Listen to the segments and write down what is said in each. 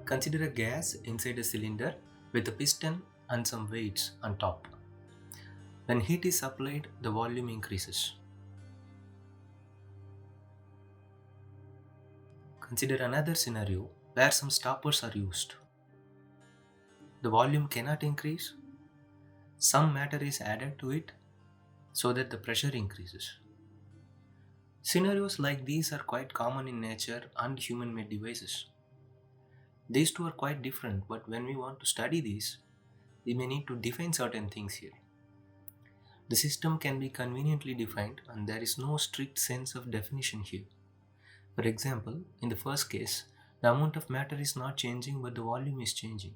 Consider a gas inside a cylinder with a piston and some weights on top. When heat is applied, the volume increases. Consider another scenario where some stoppers are used. The volume cannot increase. Some matter is added to it so that the pressure increases. Scenarios like these are quite common in nature and human made devices. These two are quite different, but when we want to study these, we may need to define certain things here. The system can be conveniently defined and there is no strict sense of definition here. For example, in the first case, the amount of matter is not changing but the volume is changing.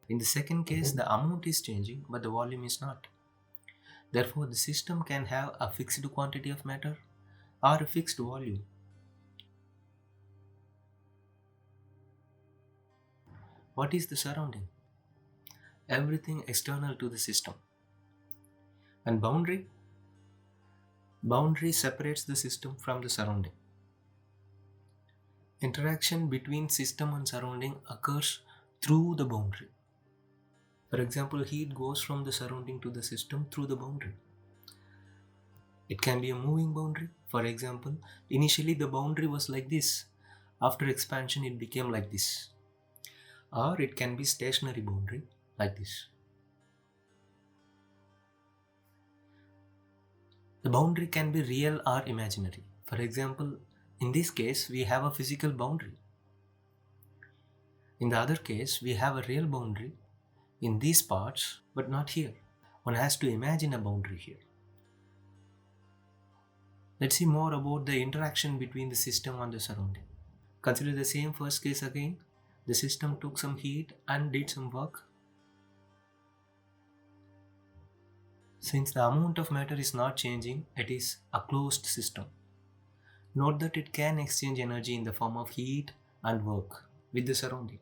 In the second case, the amount is changing but the volume is not. Therefore, the system can have a fixed quantity of matter or a fixed volume. What is the surrounding? Everything external to the system. And boundary? Boundary separates the system from the surrounding. Interaction between system and surrounding occurs through the boundary. For example, heat goes from the surrounding to the system through the boundary. It can be a moving boundary. For example, initially the boundary was like this. After expansion, it became like this. Or it can be stationary boundary like this. The boundary can be real or imaginary. For example, in this case, we have a physical boundary. In the other case, we have a real boundary in these parts, but not here. One has to imagine a boundary here. Let's see more about the interaction between the system and the surrounding. Consider the same first case again. The system took some heat and did some work. Since the amount of matter is not changing, it is a closed system. Note that it can exchange energy in the form of heat and work with the surrounding.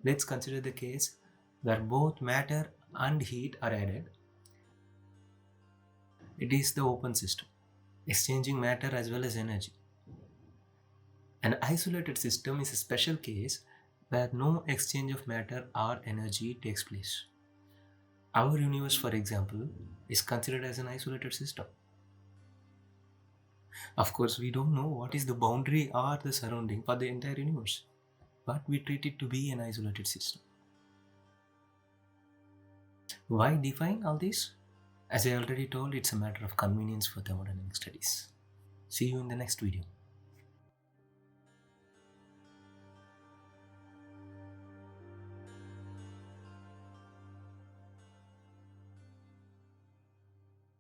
Let's consider the case where both matter and heat are added. It is the open system, exchanging matter as well as energy. An isolated system is a special case where no exchange of matter or energy takes place. Our universe, for example, is considered as an isolated system. Of course, we don't know what is the boundary or the surrounding for the entire universe, but we treat it to be an isolated system. Why define all this? As I already told, it's a matter of convenience for thermodynamic studies. See you in the next video.